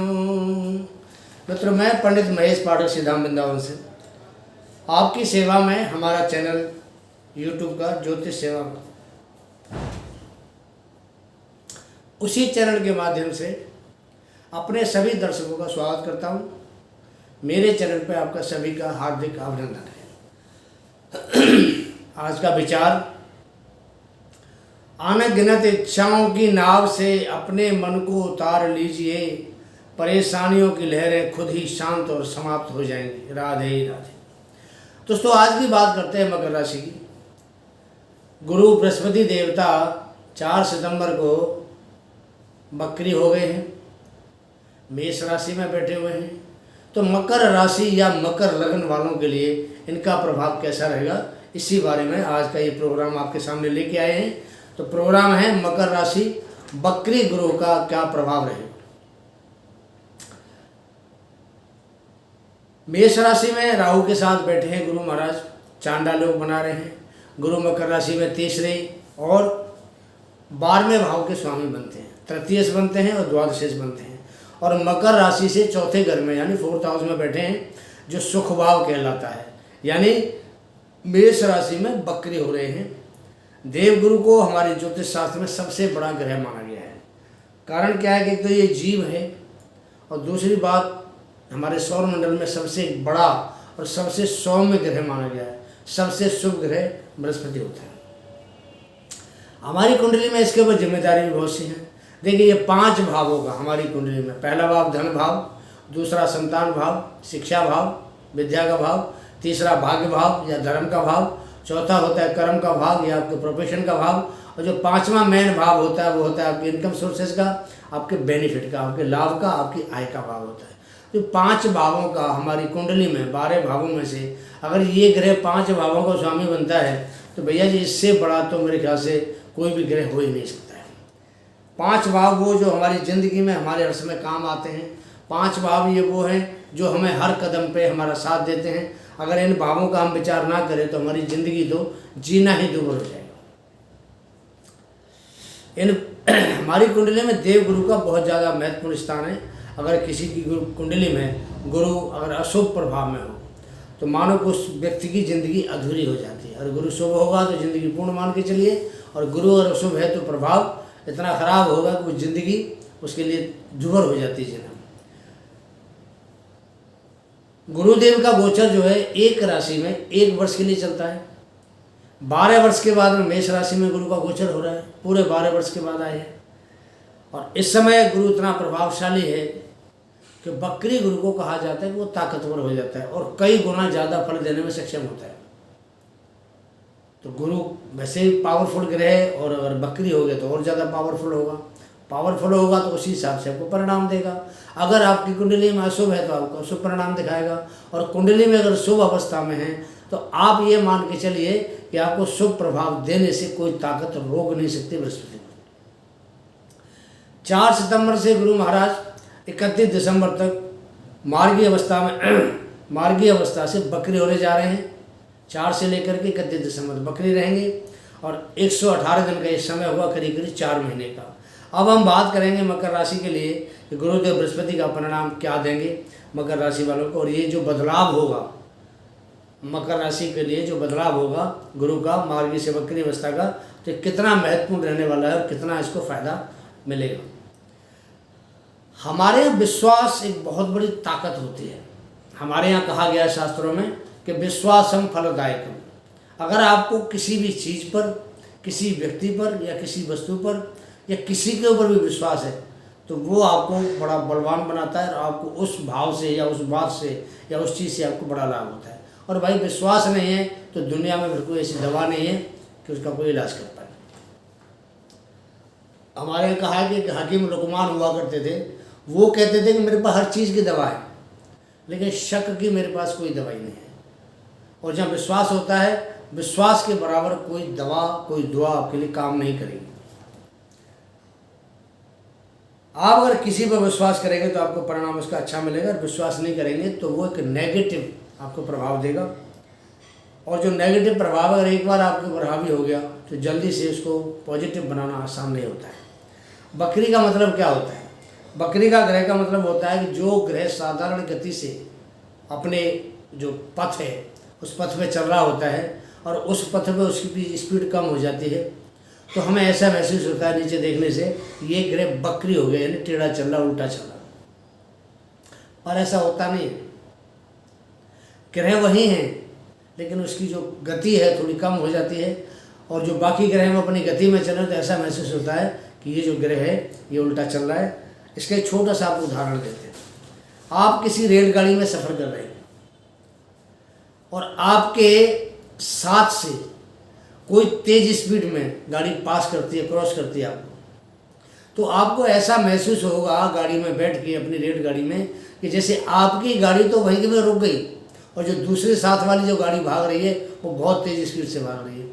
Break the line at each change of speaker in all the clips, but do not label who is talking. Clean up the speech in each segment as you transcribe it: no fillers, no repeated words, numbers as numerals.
मित्रों, मैं पंडित महेश पाठक सिद्धाम वृंदावन से आपकी सेवा में हमारा चैनल यूट्यूब का ज्योतिष सेवा उसी चैनल के माध्यम से अपने सभी दर्शकों का स्वागत करता हूं। मेरे चैनल पर आपका सभी का हार्दिक अभिनंदन है। आज का विचार, अनगिनत इच्छाओं की नाव से अपने मन को उतार लीजिए, परेशानियों की लहरें खुद ही शांत और समाप्त हो जाएंगी। राधे राधे। दोस्तों, आज की बात करते हैं मकर राशि की। गुरु बृहस्पति देवता 4 सितंबर को बकरी हो गए हैं, मेष राशि में बैठे हुए हैं। तो मकर राशि या मकर लगन वालों के लिए इनका प्रभाव कैसा रहेगा, इसी बारे में आज का ये प्रोग्राम आपके सामने लेके आए हैं। तो प्रोग्राम है मकर राशि बकरी ग्रह का क्या प्रभाव रहेगा। मेष राशि में राहु के साथ बैठे हैं गुरु महाराज, चांडाल योग बना रहे हैं। गुरु मकर राशि में तीसरे और 12वें भाव के स्वामी बनते हैं, तृतीयश बनते हैं और द्वादशेश बनते हैं। और मकर राशि से चौथे घर में यानी 4th हाउस में बैठे हैं, जो सुख भाव कहलाता है। यानी मेष राशि में बकरी हो रहे हैं। देवगुरु को हमारे ज्योतिष शास्त्र में सबसे बड़ा ग्रह माना गया है। कारण क्या है कि एक तो ये जीव है, और दूसरी बात हमारे सौर मंडल में सबसे बड़ा और सबसे सौम्य ग्रह माना गया है। सबसे शुभ ग्रह बृहस्पति होता है। हमारी कुंडली में इसके ऊपर जिम्मेदारी भी बहुत सी है। देखिए, ये 5 भाव होगा हमारी कुंडली में। पहला भाव धन भाव, दूसरा संतान भाव, शिक्षा भाव, विद्या का भाव, तीसरा भाग्य भाव या धर्म का भाव, चौथा होता है कर्म का भाव या आपके प्रोफेशन का भाव, और जो 5वां मेन भाव होता है वो होता है आपके इनकम सोर्सेज का, आपके बेनिफिट का, आपके लाभ का, आपकी आय का भाव होता है। तो 5 भावों का हमारी कुंडली में 12 भावों में से अगर ये ग्रह 5 भावों का स्वामी बनता है तो भैया जी, इससे बड़ा तो मेरे ख्याल से कोई भी ग्रह हो ही नहीं सकता है। 5 भाव वो जो हमारी ज़िंदगी में हमारे हर समय काम आते हैं। 5 भाव ये वो हैं जो हमें हर कदम पे हमारा साथ देते हैं। अगर इन भावों का हम विचार ना करें तो हमारी ज़िंदगी तो जीना ही दूभर हो जाएगा। हमारी कुंडली में देवगुरु का बहुत ज़्यादा महत्वपूर्ण स्थान है। अगर किसी की कुंडली में गुरु अगर अशुभ प्रभाव में हो तो मानो कि उस व्यक्ति की ज़िंदगी अधूरी हो जाती है। और गुरु शुभ होगा तो ज़िंदगी पूर्ण मान के चलिए, और गुरु अगर अशुभ है तो प्रभाव इतना खराब होगा कि वो ज़िंदगी उसके लिए दुभर हो जाती है। गुरुदेव का गोचर जो है एक राशि में 1 वर्ष के लिए चलता है। 12 वर्ष के बाद में मेष राशि में गुरु का गोचर हो रहा है, पूरे 12 वर्ष के बाद आए हैं। और इस समय गुरु इतना प्रभावशाली है कि बकरी गुरु को कहा जाता है कि वो ताकतवर हो जाता है और कई गुना ज़्यादा फल देने में सक्षम होता है। तो गुरु वैसे ही पावरफुल ग्रह है, और अगर बकरी हो गया तो और ज़्यादा पावरफुल होगा। पावरफुल होगा तो उसी हिसाब से आपको परिणाम देगा। अगर आपकी कुंडली में अशुभ है तो आपको अशुभ परिणाम दिखाएगा, और कुंडली में अगर शुभ अवस्था में है तो आप ये मान के चलिए कि आपको शुभ प्रभाव देने से कोई ताकत रोक नहीं सकती बृहस्पति को। 4 सितंबर से गुरु महाराज 31 दिसंबर तक मार्गी अवस्था से बकरी होने जा रहे हैं। 4 से लेकर के 31 दिसंबर तक बकरी रहेंगे, और 118 दिन का ये समय हुआ, करीब करीब 4 महीने का। अब हम बात करेंगे मकर राशि के लिए कि गुरुदेव बृहस्पति का परिणाम क्या देंगे मकर राशि वालों को। और ये जो बदलाव होगा मकर राशि के लिए, जो बदलाव होगा गुरु का मार्गी से बकरी अवस्था का, तो कितना महत्वपूर्ण रहने वाला है और कितना इसको फायदा मिलेगा। हमारे यहाँ विश्वास एक बहुत बड़ी ताकत होती है। हमारे यहाँ कहा गया है शास्त्रों में कि विश्वासम फलदायकम। अगर आपको किसी भी चीज़ पर, किसी व्यक्ति पर या किसी वस्तु पर या किसी के ऊपर भी विश्वास है तो वो आपको बड़ा बलवान बनाता है, और आपको उस भाव से या उस बात से या उस चीज़ से आपको बड़ा लाभ होता है। और भाई, विश्वास नहीं है तो दुनिया में फिर कोई ऐसी दवा नहीं है कि उसका कोई इलाज कर पाए। हमारे यहाँ कहा है कि हकीम लुकमान हुआ करते थे, वो कहते थे कि मेरे पास हर चीज़ की दवा है, लेकिन शक की मेरे पास कोई दवाई नहीं है। और जब विश्वास होता है, विश्वास के बराबर कोई दवा, कोई दुआ आपके लिए काम नहीं करेगी। आप अगर किसी पर विश्वास करेंगे तो आपको परिणाम उसका अच्छा मिलेगा, और विश्वास नहीं करेंगे तो वो एक नेगेटिव आपको प्रभाव देगा। और जो नेगेटिव प्रभाव अगर एक बार आपके ऊपर हावी हो गया तो जल्दी से उसको पॉजिटिव बनाना आसान नहीं होता है। बकरी का मतलब क्या होता है? बकरी का ग्रह का मतलब होता है कि जो ग्रह साधारण गति से अपने जो पथ है उस पथ पे चल रहा होता है और उस पथ पे उसकी स्पीड कम हो जाती है, तो हमें ऐसा महसूस होता है नीचे देखने से ये ग्रह बकरी हो गया, यानी टेढ़ा चल रहा, उल्टा चल रहा। पर ऐसा होता नहीं है, ग्रह वही हैं लेकिन उसकी जो गति है थोड़ी कम हो जाती है, और जो बाकी ग्रह में अपनी गति में चल रहे तो ऐसा महसूस होता है कि ये जो ग्रह है ये उल्टा चल रहा है। इसका एक छोटा सा आपको उदाहरण देते हैं। आप किसी रेलगाड़ी में सफ़र कर रहे हैं और आपके साथ से कोई तेज़ स्पीड में गाड़ी पास करती है, क्रॉस करती है आपको, तो आपको ऐसा महसूस होगा गाड़ी में बैठ के, अपनी रेलगाड़ी में, कि जैसे आपकी गाड़ी तो वहीं में रुक गई और जो दूसरे साथ वाली जो गाड़ी भाग रही है वो बहुत तेज़ स्पीड से भाग रही है।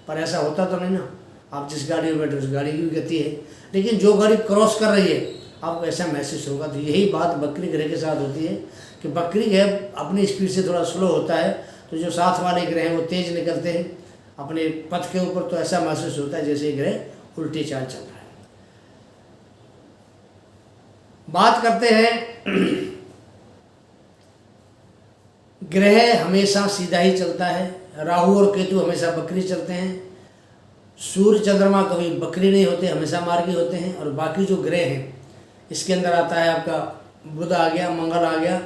पर ऐसा होता तो नहीं ना, आप जिस गाड़ी में बैठे उस गाड़ी की भी गति है, लेकिन जो गाड़ी क्रॉस कर रही है आपको ऐसा महसूस होगा। तो यही बात बकरी ग्रह के साथ होती है कि बकरी ग्रह अपनी स्पीड से थोड़ा स्लो होता है, तो जो साथ वाले ग्रह हैं वो तेज़ निकलते हैं अपने पथ के ऊपर, तो ऐसा महसूस होता है जैसे ग्रह उल्टी चाल चल रहा है। बात करते हैं ग्रह हमेशा सीधा ही चलता है। राहु और केतु हमेशा बकरी चलते हैं। सूर्य चंद्रमा कभी बकरी नहीं होते, हमेशा मार्गी होते हैं। और बाकी जो ग्रह हैं इसके अंदर आता है आपका बुध आ गया, मंगल आ गया,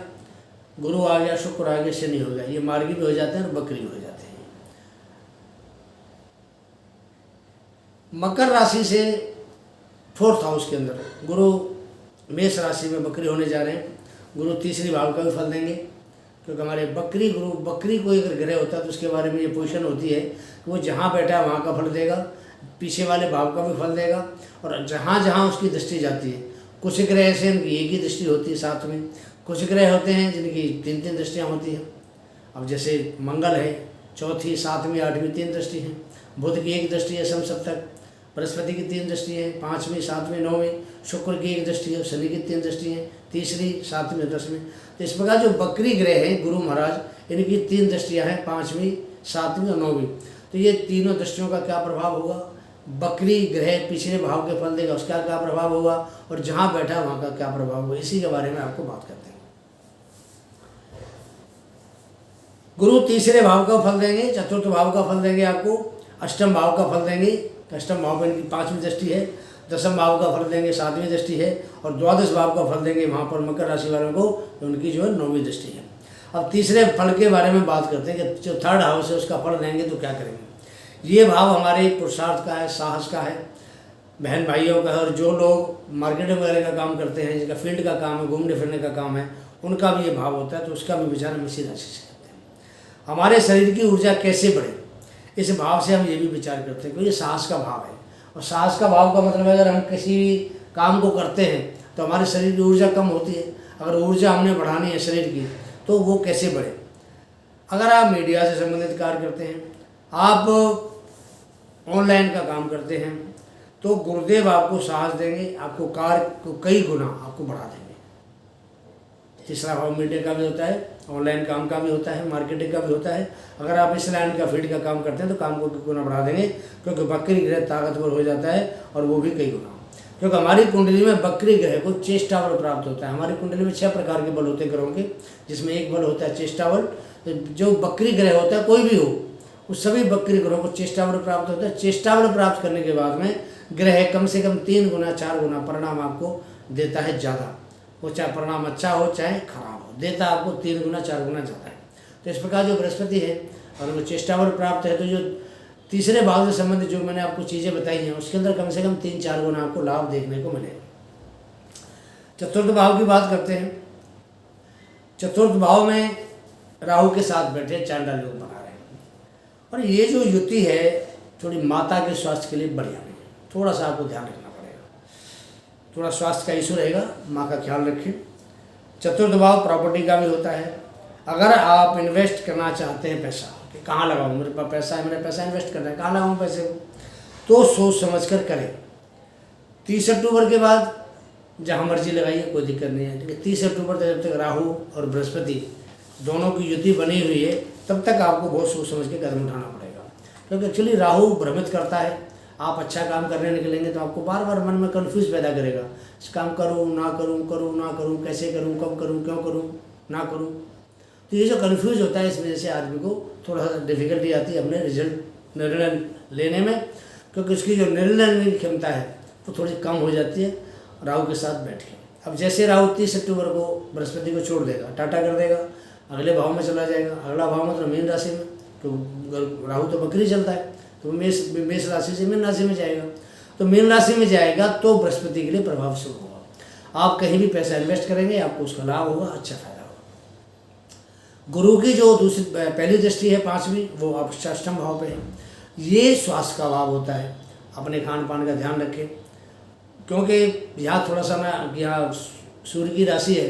गुरु आ गया, शुक्र आ गया, शनि हो गया, ये मार्गी भी हो जाते हैं और बकरी भी हो जाते हैं। मकर राशि से 4th हाउस के अंदर गुरु मेष राशि में बकरी होने जा रहे हैं। गुरु तीसरी भाव का भी फल देंगे, क्योंकि हमारे बकरी गुरु, बकरी कोई अगर ग्रह होता है तो उसके बारे में ये पोजीशन होती है कि वो जहाँ बैठा है वहाँ का फल देगा, पीछे वाले भाव का भी फल देगा, और जहाँ जहाँ उसकी दृष्टि जाती है। कुछ ग्रह ऐसे इनकी एक ही दृष्टि होती है साथ में, कुछ ग्रह होते हैं जिनकी 3-3 दृष्टियाँ होती हैं। अब जैसे मंगल है 4th, 7वीं, 8वीं 3 दृष्टि हैं, बुध की 1 दृष्टि है समसप्तक, बृहस्पति की 3 दृष्टि है, 5वीं, 7वीं, 9वीं, शुक्र की 1 दृष्टि है, शनि की 3 दृष्टि है, तीसरी, 7वीं, 10वीं। तो इस प्रकार जो बकरी ग्रह हैं गुरु महाराज, इनकी 3 दृष्टियाँ हैं, 5वीं, 7वीं और 9वीं। तो ये तीनों दृष्टियों का क्या प्रभाव होगा, बकरी ग्रह पिछले भाव के फल देगा उसका क्या प्रभाव होगा, और जहाँ बैठा वहाँ का क्या प्रभाव होगा, इसी के बारे में आपको बात करते हैं। गुरु तीसरे भाव का फल देंगे, 4th भाव का फल देंगे, आपको 8म भाव का फल देंगे। 8म भाव पर इनकी 5वीं दृष्टि है, 10म भाव का फल देंगे, 7वीं दृष्टि है, और द्वादश भाव का फल देंगे वहाँ पर मकर राशि वालों को, उनकी जो है 9वीं दृष्टि है। अब तीसरे फल के बारे में बात करते हैं कि जो 3rd हाउस है उसका फल देंगे तो क्या करेंगे। ये भाव हमारे पुरुषार्थ का है, साहस का है, बहन भाइयों का है, और जो लोग मार्केटिंग वगैरह का काम करते हैं, जिनका फील्ड का काम है, घूमने फिरने का काम है, उनका भी ये भाव होता है, तो उसका भी विचार हम इसी राशि से करते हैं। हमारे शरीर की ऊर्जा कैसे बढ़े, इस भाव से हम ये भी विचार करते हैं, क्योंकि ये साहस का भाव है। और साहस का भाव का मतलब अगर हम किसी भी काम को करते हैं तो हमारे शरीर की ऊर्जा कम होती है। अगर ऊर्जा हमने बढ़ानी है शरीर की तो वो कैसे बढ़े। अगर आप मीडिया से संबंधित कार्य करते हैं, आप ऑनलाइन का काम करते हैं, तो गुरुदेव आपको साहस देंगे, आपको कार्य को कई गुना आपको बढ़ा देंगे। तीसरा भाव मीडिया का भी होता है, ऑनलाइन काम का भी होता है, मार्केटिंग का भी होता है। अगर आप इस लाइन का फील्ड का काम करते हैं तो काम को गुना बढ़ा देंगे, क्योंकि बकरी ग्रह ताकतवर हो जाता है और वो भी कई गुना। क्योंकि हमारी कुंडली में बकरी ग्रह को चेष्टा बल प्राप्त होता है। हमारी कुंडली में 6 प्रकार के बल होते हैं ग्रहों के, जिसमें एक बल होता है चेष्टा बल। जो बकरी ग्रह होता है कोई भी हो, उस सभी बकरी ग्रहों को चेष्टा बल प्राप्त होता है। चेष्टा बल प्राप्त करने के बाद में ग्रह कम से कम 3 गुना 4 गुना परिणाम आपको देता है ज़्यादा। वो चाहे परिणाम अच्छा हो चाहे खराब हो, देता आपको 3 गुना 4 गुना ज़्यादा है। तो इस प्रकार जो बृहस्पति है और वो चेष्टा बल प्राप्त है, तो जो तीसरे भाव से संबंधित जो मैंने आपको चीज़ें बताई हैं उसके अंदर कम से कम 3-4 गुना आपको लाभ देखने को मिलेगा। 4th भाव की बात करते हैं। 4th भाव में राहु के साथ बैठे चांडाल योग बना रहे हैं, और ये जो युति है थोड़ी माता के स्वास्थ्य के लिए बढ़िया नहीं है। थोड़ा सा आपको ध्यान रखना पड़ेगा, थोड़ा स्वास्थ्य का इशू रहेगा, माँ का ख्याल रखें। 4th भाव प्रॉपर्टी का भी होता है। अगर आप इन्वेस्ट करना चाहते हैं पैसा, कि कहाँ लगाऊँ, मेरे पास पैसा है, मेरा पैसा इन्वेस्ट करना है, कहाँ लगाऊँ पैसे को, तो सोच समझ कर करें। 30 अक्टूबर के बाद जहाँ मर्जी लगाइए, कोई दिक्कत नहीं है। लेकिन 30 अक्टूबर तक जब तक राहु और बृहस्पति दोनों की युति बनी हुई है तब तक आपको बहुत सोच समझ के कदम उठाना पड़ेगा। क्योंकि एक्चुअली राहु भ्रमित करता है, आप अच्छा काम करने निकलेंगे तो आपको बार बार मन में कन्फ्यूज पैदा करेगा, इस काम करूँ ना करूँ, करूँ ना करूँ, कैसे करूँ, कब करूँ, क्यों करूँ, ना करूँ। तो ये जो कन्फ्यूज होता है, इस वजह से आदमी को थोड़ा सा डिफिकल्टी आती है अपने निर्णय लेने में, क्योंकि उसकी जो निर्णय लेने की क्षमता है वो थोड़ी कम हो जाती है राहु के साथ बैठ के। अब जैसे राहु 30 अक्टूबर को बृहस्पति को छोड़ देगा, टाटा कर देगा, अगले भाव में चला जाएगा। अगला भाव मतलब मीन राशि में, तो राहु तो बकरी चलता है, तो मेष राशि से मीन राशि में जाएगा। तो मीन राशि में जाएगा तो बृहस्पति के लिए प्रभाव शुरू होगा। आप कहीं भी पैसा इन्वेस्ट करेंगे आपको उसका लाभ होगा, अच्छा फायदा होगा। गुरु की जो दूसरी पहली दृष्टि है 5वीं, वो आप अष्टम भाव पे है। ये स्वास्थ्य का भाव होता है, अपने खान पान का ध्यान रखें, क्योंकि यहाँ थोड़ा सा ना, यहाँ सूर्य की राशि है,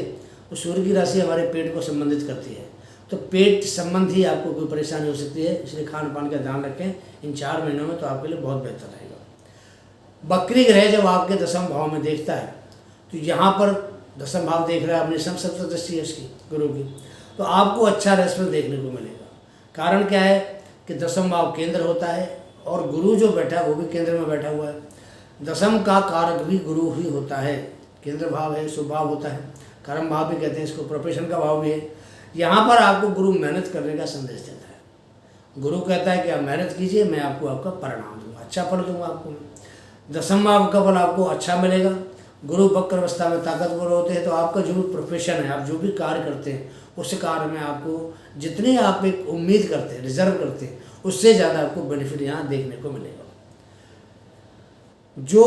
तो सूर्य की राशि हमारे पेट को संबंधित करती है, तो पेट संबंधी आपको कोई परेशानी हो सकती है, इसलिए खान पान का ध्यान रखें इन 4 महीनों में, तो आपके लिए बहुत बेहतर रहेगा। बकरी ग्रह जब आपके 10वें भाव में देखता है, तो यहाँ पर 10वां भाव देख रहा है, अपनी सप्तदृष्टि है उसकी, गुरु की, तो आपको अच्छा रेस्पॉन्स देखने को मिलेगा। कारण क्या है कि 10वां भाव केंद्र होता है, और गुरु जो बैठा है वो भी केंद्र में बैठा हुआ है। 10वीं का कारक भी गुरु ही होता है, केंद्र भाव है, शुभ भाव होता है, कर्म भाव भी कहते हैं इसको, प्रोफेशन का भाव भी है। यहाँ पर आपको गुरु मेहनत करने का संदेश देता है। गुरु कहता है कि आप मेहनत कीजिए, मैं आपको आपका परिणाम दूंगा, अच्छा फल दूंगा आपको। 10वां भाव का फल आपको अच्छा मिलेगा। गुरु वक्र अवस्था में ताकतवर होते हैं, तो आपका जो भी प्रोफेशन है, आप जो भी कार्य करते हैं, उस कार्य में आपको जितनी आप एक उम्मीद करते हैं, रिजर्व करते हैं, उससे ज़्यादा आपको बेनिफिट यहाँ देखने को मिलेगा। जो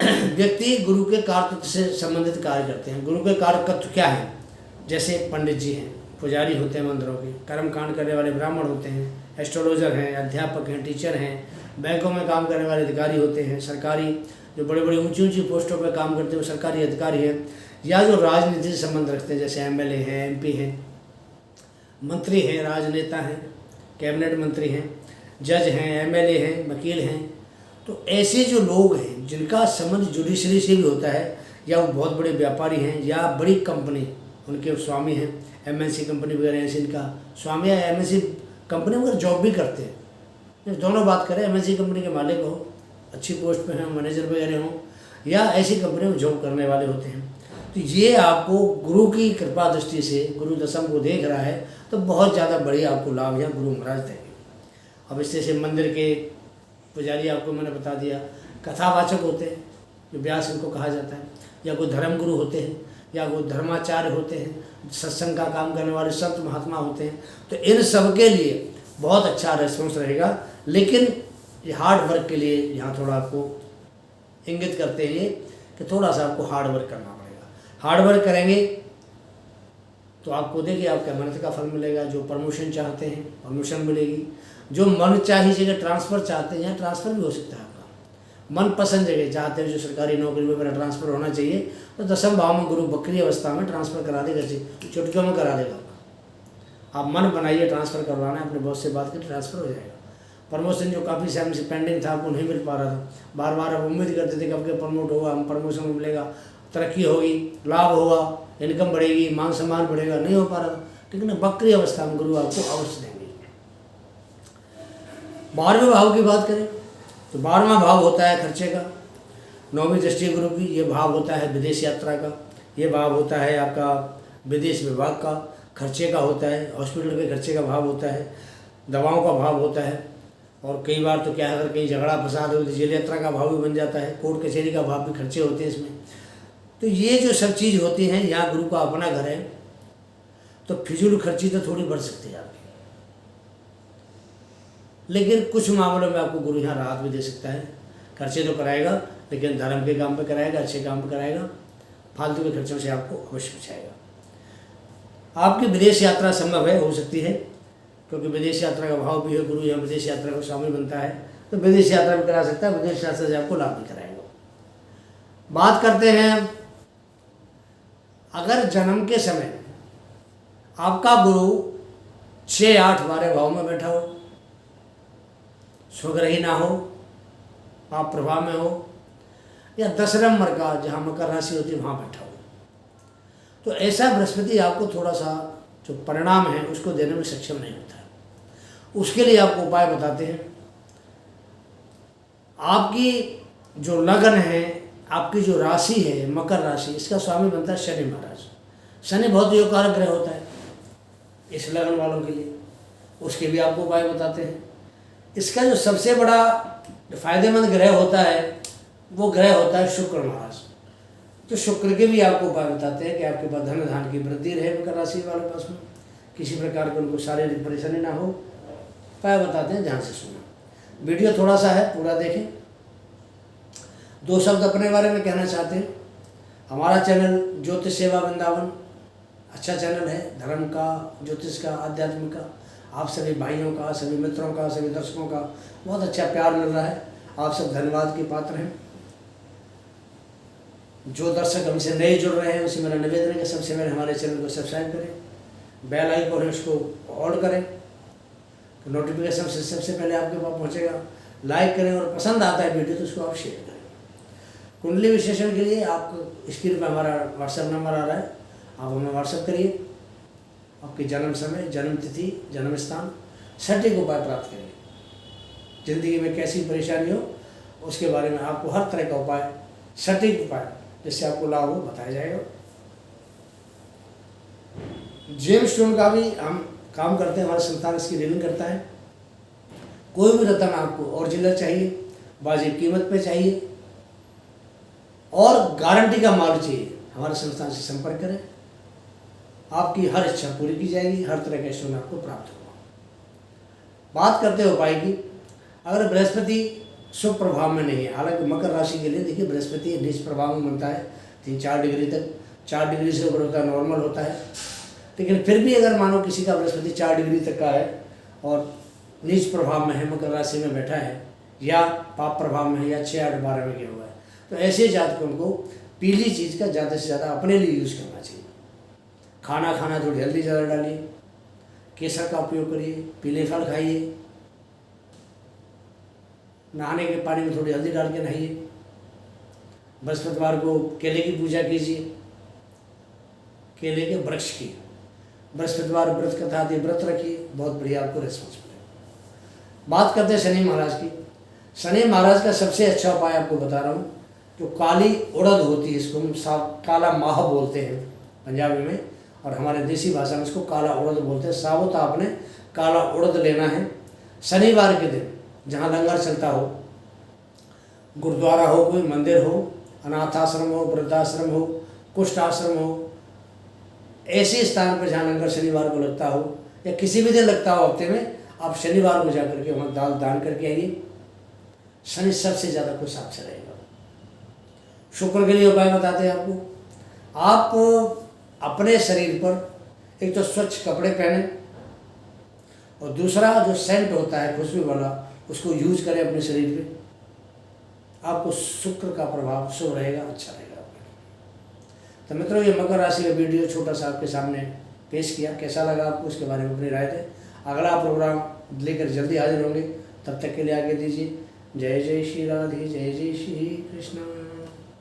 व्यक्ति गुरु के कारक से संबंधित कार्य करते हैं, गुरु के कारक तत्व क्या है, जैसे पंडित जी हैं, पुजारी होते हैं मंदिरों के, कर्मकांड करने वाले ब्राह्मण होते हैं, एस्ट्रोलॉजर हैं, अध्यापक हैं, टीचर हैं, बैंकों में काम करने वाले अधिकारी होते हैं, सरकारी जो बड़े बड़े ऊंची ऊंची पोस्टों पर काम करते हैं वो सरकारी अधिकारी हैं, या जो राजनीति से संबंध रखते हैं, जैसे एमएलए हैं, एमपी हैं, मंत्री हैं, राजनेता हैं, कैबिनेट मंत्री हैं, जज हैं, एमएलए हैं, वकील हैं। तो ऐसे जो लोग हैं जिनका संबंध जुडिशरी से भी होता है, या वो बहुत बड़े व्यापारी हैं, या बड़ी कंपनी उनके स्वामी हैं, एमएनसी कंपनी वगैरह ऐसे इनका स्वामी या एमएनसी कंपनी वगैरह जॉब भी करते हैं, दोनों बात करें, एमएनसी कंपनी के मालिक हो, अच्छी पोस्ट पे हैं, मैनेजर वगैरह हों, या ऐसी कंपनी में जॉब करने वाले होते हैं। तो ये आपको गुरु की कृपा दृष्टि से, गुरु 10वां को देख रहा है, तो बहुत ज़्यादा बढ़िया आपको लाभ यहाँ गुरु महाराज देंगे। अब इस तरह से मंदिर के पुजारी, आपको मैंने बता दिया, कथावाचक होते हैं, जो व्यास इनको कहा जाता है, या कोई धर्म गुरु होते हैं, या कोई धर्माचार्य होते हैं, सत्संग का काम करने वाले संत महात्मा होते हैं। तो इन सब के लिए बहुत अच्छा रेस्पॉन्स रहेगा, लेकिन ये हार्ड वर्क के लिए यहाँ थोड़ा आपको इंगित करते हैं ये कि थोड़ा सा आपको हार्ड वर्क करना पड़ेगा। हार्ड वर्क करेंगे तो आपको देखिए आपका मेहनत का फल मिलेगा। जो प्रमोशन चाहते हैं प्रमोशन मिलेगी, जो मन चाहिए जगह ट्रांसफ़र चाहते हैं, यहाँ ट्रांसफ़र भी हो सकता है। आपका मनपसंद जगह चाहते हैं, जो सरकारी नौकरी में मेरा ट्रांसफ़र होना चाहिए, तो 10वें भाव में गुरु बकरी अवस्था में ट्रांसफ़र करा देगा, चुटकियों में करा देगा। आप मन बनाइए, ट्रांसफ़र करवाना है, अपने बॉस से बात करके ट्रांसफ़र हो जाएगा। प्रमोशन जो काफ़ी समय से पेंडिंग था, आपको नहीं मिल पा रहा था, बार बार आप उम्मीद करते थे कब के प्रमोट होगा, हम प्रमोशन मिलेगा, तरक्की होगी, लाभ होगा, इनकम बढ़ेगी, मान सम्मान बढ़ेगा, नहीं हो पा रहा था। ठीक है ना, बकरी अवस्था में गुरु आपको अवश्य देंगे। 12वें भाव की बात करें तो 12वां भाव होता है खर्चे का। 9वीं दृष्टि गुरु की, ये भाव होता है विदेश यात्रा का, ये भाव होता है आपका विदेश विभाग का, खर्चे का होता है, हॉस्पिटल के खर्चे का भाव होता है, दवाओं का भाव होता है, और कई बार तो क्या है, अगर कहीं झगड़ा फसाद हो तो जेल यात्रा का भाव भी बन जाता है, कोर्ट कचहरी का भाव भी खर्चे होते हैं इसमें। तो ये जो सब चीज़ होती हैं, यहाँ गुरु का अपना घर है, तो फिजूल खर्ची तो थोड़ी बढ़ सकती है आपकी, लेकिन कुछ मामलों में आपको गुरु यहाँ राहत भी दे सकता है। खर्चे तो कराएगा, लेकिन धर्म के काम पे कराएगा, अच्छे काम पे कराएगा, फालतू के खर्चों से आपको अवश्य बचाएगा। आपकी विदेश यात्रा संभव है, हो सकती है, क्योंकि विदेश यात्रा का भाव भी है, गुरु यहाँ विदेश यात्रा का स्वामी बनता है, तो विदेश यात्रा भी करा सकता है, विदेश यात्रा से आपको लाभ भी कराएगा। बात करते हैं, अगर जन्म के समय आपका गुरु 6, 8, 12 भाव में बैठा हो, स्वग्रही ना हो, आप प्रभाव में हो, या 10 नंबर का जहाँ मकर राशि होती है वहाँ बैठा हो, तो ऐसा बृहस्पति आपको थोड़ा सा जो परिणाम है उसको देने में सक्षम नहीं होता है। उसके लिए आपको उपाय बताते हैं। आपकी जो लगन है, आपकी जो राशि है मकर राशि, इसका स्वामी बनता है शनि महाराज। शनि बहुत योगकारक ग्रह होता है इस लगन वालों के लिए, उसके भी आपको उपाय बताते हैं। इसका जो सबसे बड़ा फायदेमंद ग्रह होता है वो ग्रह होता है शुक्र महाराज। तो शुक्र के भी आपको उपाय बताते हैं कि आपके पास धन धान की वृद्धि रहे मकर राशि वाले पास में, किसी प्रकार की उनको शारीरिक परेशानी ना हो। उपाय बताते हैं, ध्यान से सुना। वीडियो थोड़ा सा है, पूरा देखें। 2 शब्द अपने बारे में कहना चाहते हैं। हमारा चैनल ज्योतिष सेवा वृंदावन अच्छा चैनल है, धर्म का, ज्योतिष का, आध्यात्म का। आप सभी भाइयों का, सभी मित्रों का, सभी दर्शकों का बहुत अच्छा प्यार मिल रहा है। आप सब धन्यवाद के पात्र हैं। जो दर्शक हमसे नए जुड़ रहे हैं, उसे मेरा निवेदन है कि सबसे पहले हमारे चैनल को सब्सक्राइब करें, बेल आइकन उसको ऑन करें तो नोटिफिकेशन से सबसे पहले आपके पास पहुंचेगा। लाइक करें और पसंद आता है वीडियो तो उसको आप शेयर करें। कुंडली विश्लेषण के लिए आपको स्क्रीन पर हमारा व्हाट्सएप नंबर आ रहा है, आप हमें व्हाट्सएप करिए। आपकी जन्म समय, जन्म तिथि, जन्म स्थान, सटीक उपाय प्राप्त करिए। जिंदगी में कैसी परेशानी हो उसके बारे में आपको हर तरह का उपाय, सटीक उपाय जिससे आपको लाभ हो बताया जाएगा। जेम स्टोन का भी हम काम करते हैं, हमारा संस्थान इसकी डीलिंग करता है। कोई भी रत्न आपको ओरिजिनल चाहिए, वाजिब कीमत पे चाहिए और गारंटी का माल चाहिए, हमारे संस्थान से संपर्क करें। आपकी हर इच्छा पूरी की जाएगी, हर तरह का स्टोन आपको प्राप्त होगा। बात करते हैं उपाय की। अगर बृहस्पति शुभ प्रभाव में नहीं है, हालांकि मकर राशि के लिए देखिए बृहस्पति नीच प्रभाव में बनता है 3-4 डिग्री तक, 4 डिग्री से ऊपर होता है नॉर्मल होता है। लेकिन फिर भी अगर मानो किसी का बृहस्पति 4 डिग्री तक का है और नीच प्रभाव में है, मकर राशि में बैठा है या पाप प्रभाव में है या 6-8-12 में गया हुआ है, तो ऐसे जातकों को पीली चीज़ का ज़्यादा से ज़्यादा अपने लिए यूज़ करना चाहिए। खाना थोड़ी हल्दी ज़्यादा डालिए, केसर का उपयोग करिए, पीले फल खाइए, नहाने के पानी में थोड़ी हल्दी डाल के नहाइए। बृहस्पतिवार को केले की पूजा कीजिए, केले के वृक्ष की। बृहस्पतिवार व्रत कथा आदि व्रत रखिए, बहुत बढ़िया आपको रिस्पॉन्स मिलेगा। बात करते हैं शनि महाराज की। शनि महाराज का सबसे अच्छा उपाय आपको बता रहा हूँ। जो काली उड़द होती है, इसको हम काला माह बोलते हैं पंजाबी में, और हमारे देसी भाषा में इसको काला उड़द बोलते हैं। साबुत आपने काला उड़द लेना है। शनिवार के दिन जहाँ लंगर चलता हो, गुरुद्वारा हो, कोई मंदिर हो, अनाथ आश्रम हो, वृद्धाश्रम हो, कुष्ठ आश्रम हो, ऐसे स्थान पर जहाँ लंगर शनिवार को लगता हो या किसी भी दिन लगता हो हफ्ते में, आप शनिवार को जाकर के वहाँ दान करके आइए। शनि सबसे ज़्यादा खुश आपसे रहेगा। शुक्र के लिए उपाय बताते हैं आपको। आप अपने शरीर पर एक तो स्वच्छ कपड़े पहने और दूसरा जो सेंट होता है खुशबू वाला, उसको यूज करें अपने शरीर पे। आपको शुक्र का प्रभाव शुभ रहेगा, अच्छा रहेगा। तो मित्रों, ये मकर राशि का वीडियो छोटा सा आपके सामने पेश किया। कैसा लगा आपको, उसके बारे में अपनी राय दें। अगला प्रोग्राम लेकर जल्दी हाजिर होंगे, तब तक के लिए आगे दीजिए। जय जय श्री राधे, जय जय श्री कृष्ण।